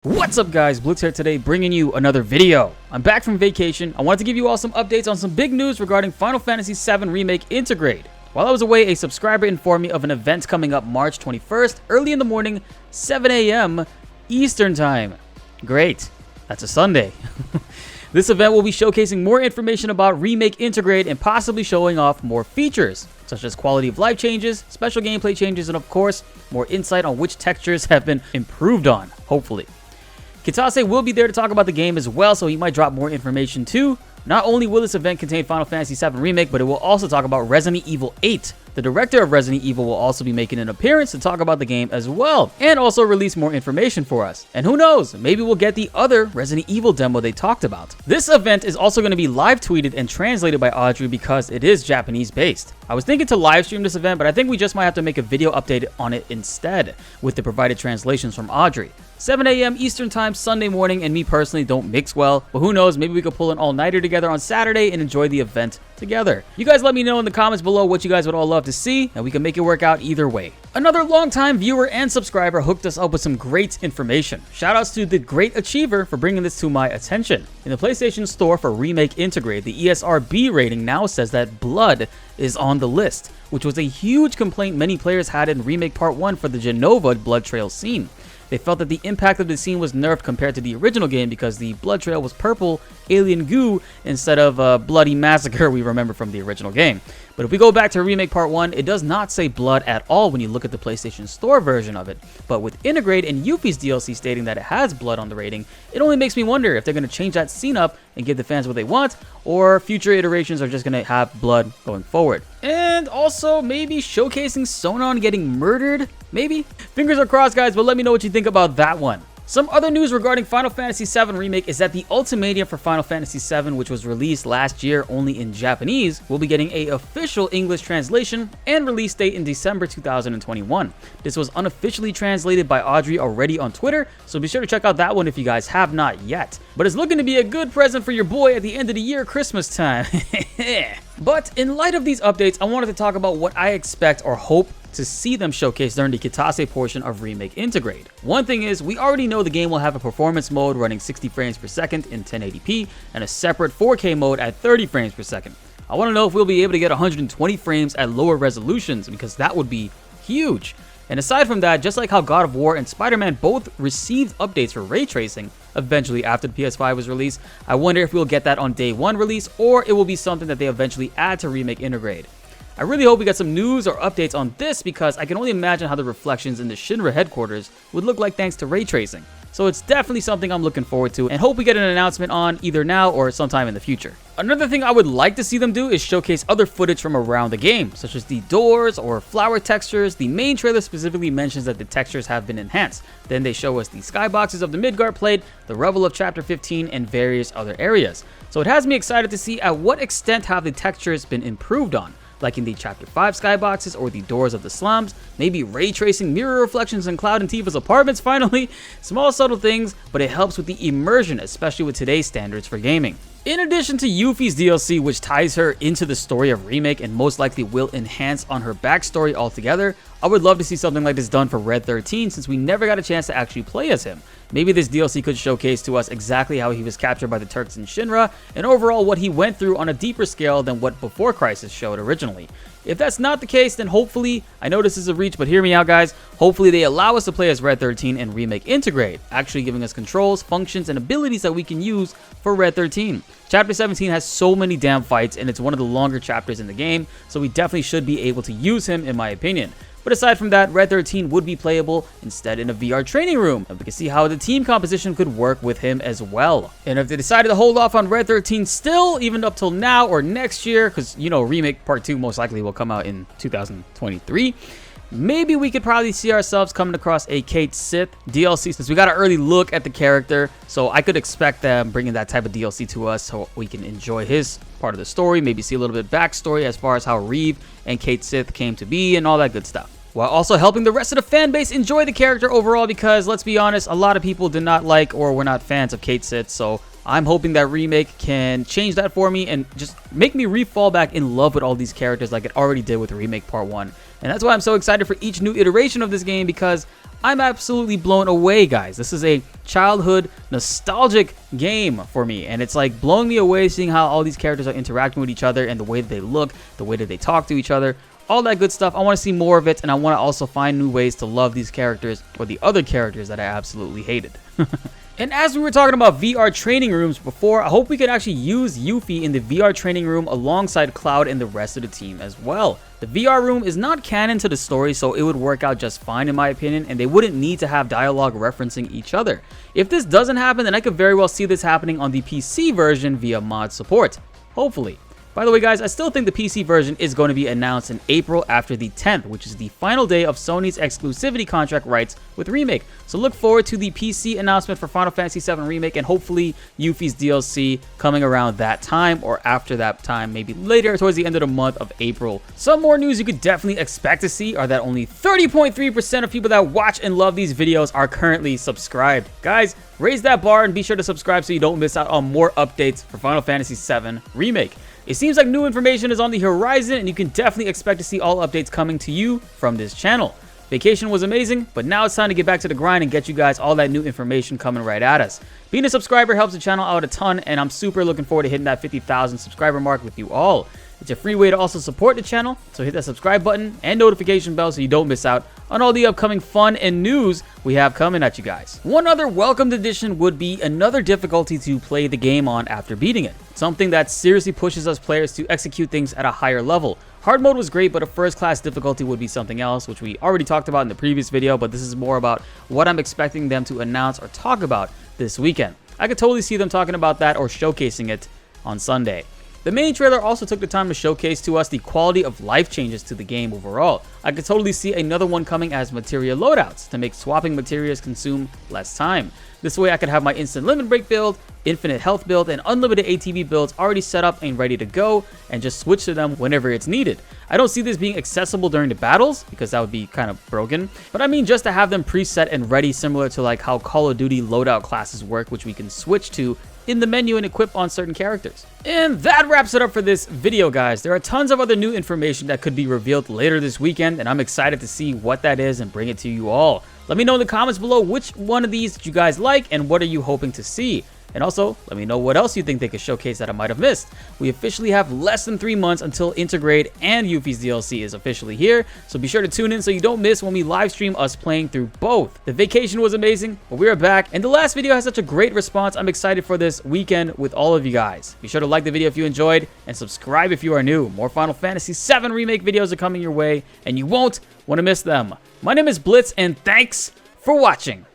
What's up guys, BltzZ here today bringing you another video. I'm back from vacation. I wanted to give you all some updates on some big news regarding Final Fantasy VII Remake Intergrade. While I was away, a subscriber informed me of an event coming up March 21st, early in the morning, 7 a.m. Eastern Time. Great, that's a Sunday. This event will be showcasing more information about Remake Intergrade and possibly showing off more features, such as quality of life changes, special gameplay changes, and of course, more insight on which textures have been improved on, hopefully. Kitase will be there to talk about the game as well, so he might drop more information too. Not only will this event contain Final Fantasy VII Remake, but it will also talk about Resident Evil 8. The director of Resident Evil will also be making an appearance to talk about the game as well, and also release more information for us. And who knows, maybe we'll get the other Resident Evil demo they talked about. This event is also going to be live tweeted and translated by Audrey because it is Japanese based. I was thinking to live stream this event, but I think we just might have to make a video update on it instead, with the provided translations from Audrey. 7 a.m. Eastern Time, Sunday morning, and me personally don't mix well, but who knows, maybe we could pull an all-nighter together on Saturday and enjoy the event together. You guys let me know in the comments below what you guys would all love to see, and we can make it work out either way. Another longtime viewer and subscriber hooked us up with some great information. Shoutouts to the Great Achiever for bringing this to my attention. In the PlayStation Store for Remake Intergrade, the ESRB rating now says that blood is on the list, which was a huge complaint many players had in Remake Part 1 for the Genova blood trail scene. They felt that the impact of the scene was nerfed compared to the original game because the blood trail was purple alien goo instead of a bloody massacre we remember from the original game. But if we go back to Remake Part 1, it does not say blood at all when you look at the PlayStation Store version of it. But with Intergrade and Yuffie's DLC stating that it has blood on the rating, it only makes me wonder if they're going to change that scene up and give the fans what they want, or future iterations are just going to have blood going forward. And also maybe showcasing Sonon getting murdered, maybe? Fingers are crossed guys, but let me know what you think about that one. Some other news regarding Final Fantasy VII Remake is that the Ultimatum for Final Fantasy VII, which was released last year only in Japanese, will be getting an official English translation and release date in December 2021. This was unofficially translated by Audrey already on Twitter, so be sure to check out that one if you guys have not yet. But it's looking to be a good present for your boy at the end of the year, Christmas time. But in light of these updates, I wanted to talk about what I expect or hope to see them showcase during the Kitase portion of Remake Intergrade. One thing is, we already know the game will have a performance mode running 60 frames per second in 1080p and a separate 4K mode at 30 frames per second. I want to know if we'll be able to get 120 frames at lower resolutions, because that would be huge. And aside from that, just like how God of War and Spider-Man both received updates for ray tracing eventually after the PS5 was released, I wonder if we'll get that on day one release, or it will be something that they eventually add to Remake Intergrade. I really hope we get some news or updates on this, because I can only imagine how the reflections in the Shinra headquarters would look like thanks to ray tracing. So it's definitely something I'm looking forward to and hope we get an announcement on either now or sometime in the future. Another thing I would like to see them do is showcase other footage from around the game, such as the doors or flower textures. The main trailer specifically mentions that the textures have been enhanced. Then they show us the skyboxes of the Midgard plate, the rubble of Chapter 15, and various other areas. So it has me excited to see at what extent have the textures been improved on, like in the Chapter 5 skyboxes or the doors of the slums, maybe ray tracing mirror reflections in Cloud and Tifa's apartments finally. Small subtle things, but it helps with the immersion, especially with today's standards for gaming. In addition to Yuffie's DLC, which ties her into the story of Remake and most likely will enhance on her backstory altogether, I would love to see something like this done for Red 13, since we never got a chance to actually play as him. Maybe this DLC could showcase to us exactly how he was captured by the Turks and Shinra, and overall what he went through on a deeper scale than what Before Crisis showed originally. If that's not the case, then hopefully, I know this is a reach, but hear me out guys, hopefully they allow us to play as Red 13 and Remake Intergrade, actually giving us controls, functions, and abilities that we can use for Red 13. Chapter 17 has so many damn fights, and it's one of the longer chapters in the game, so we definitely should be able to use him in my opinion. But aside from that, Red 13 would be playable instead in a VR training room, and we can see how the team composition could work with him as well. And if they decided to hold off on Red 13 still, even up till now or next year, because you know Remake Part 2 most likely will come out in 2023, maybe we could probably see ourselves coming across a Kate Sith DLC, since we got an early look at the character, so I could expect them bringing that type of DLC to us so we can enjoy his part of the story, maybe see a little bit backstory as far as how Reeve and Kate Sith came to be and all that good stuff, while also helping the rest of the fan base enjoy the character overall, because let's be honest, a lot of people did not like or were not fans of Kate Sith, so I'm hoping that Remake can change that for me and just make me re-fall back in love with all these characters like it already did with Remake Part 1. And that's why I'm so excited for each new iteration of this game, because I'm absolutely blown away, guys. This is a childhood nostalgic game for me, and it's like blowing me away seeing how all these characters are interacting with each other and the way that they look, the way that they talk to each other, all that good stuff. I want to see more of it, and I want to also find new ways to love these characters or the other characters that I absolutely hated. And as we were talking about VR training rooms before, I hope we can actually use Yuffie in the VR training room alongside Cloud and the rest of the team as well. The VR room is not canon to the story, so it would work out just fine in my opinion, and they wouldn't need to have dialogue referencing each other. If this doesn't happen, then I could very well see this happening on the PC version via mod support. Hopefully. By the way, guys, I still think the PC version is going to be announced in April after the 10th, which is the final day of Sony's exclusivity contract rights with Remake. So look forward to the PC announcement for Final Fantasy VII Remake, and hopefully Yuffie's DLC coming around that time or after that time, maybe later towards the end of the month of April. Some more news you could definitely expect to see are that only 30.3% of people that watch and love these videos are currently subscribed. Guys, raise that bar and be sure to subscribe so you don't miss out on more updates for Final Fantasy VII Remake. It seems like new information is on the horizon, and you can definitely expect to see all updates coming to you from this channel. Vacation was amazing, but now it's time to get back to the grind and get you guys all that new information coming right at us. Being a subscriber helps the channel out a ton, and I'm super looking forward to hitting that 50,000 subscriber mark with you all. It's a free way to also support the channel, so hit that subscribe button and notification bell so you don't miss out on all the upcoming fun and news we have coming at you guys. One other welcomed addition would be another difficulty to play the game on after beating it. Something that seriously pushes us players to execute things at a higher level. Hard mode was great, but a first class difficulty would be something else, which we already talked about in the previous video, but this is more about what I'm expecting them to announce or talk about this weekend. I could totally see them talking about that or showcasing it on Sunday. The main trailer also took the time to showcase to us the quality of life changes to the game overall. I could totally see another one coming as materia loadouts to make swapping materials consume less time. This way I could have my instant limit break build, infinite health build, and unlimited ATB builds already set up and ready to go, and just switch to them whenever it's needed. I don't see this being accessible during the battles because that would be kind of broken, but I mean just to have them preset and ready, similar to like how Call of Duty loadout classes work, which we can switch to in the menu and equip on certain characters. And that wraps it up for this video, guys. There are tons of other new information that could be revealed later this weekend, and I'm excited to see what that is and bring it to you all. Let me know in the comments below which one of these did you guys like and what are you hoping to see. And also, let me know what else you think they could showcase that I might have missed. We officially have less than 3 months until Intergrade and Yuffie's DLC is officially here, so be sure to tune in so you don't miss when we live stream us playing through both. The vacation was amazing, but we are back, and the last video has such a great response. I'm excited for this weekend with all of you guys. Be sure to like the video if you enjoyed, and subscribe if you are new. More Final Fantasy VII Remake videos are coming your way, and you won't want to miss them. My name is BltzZ, and thanks for watching.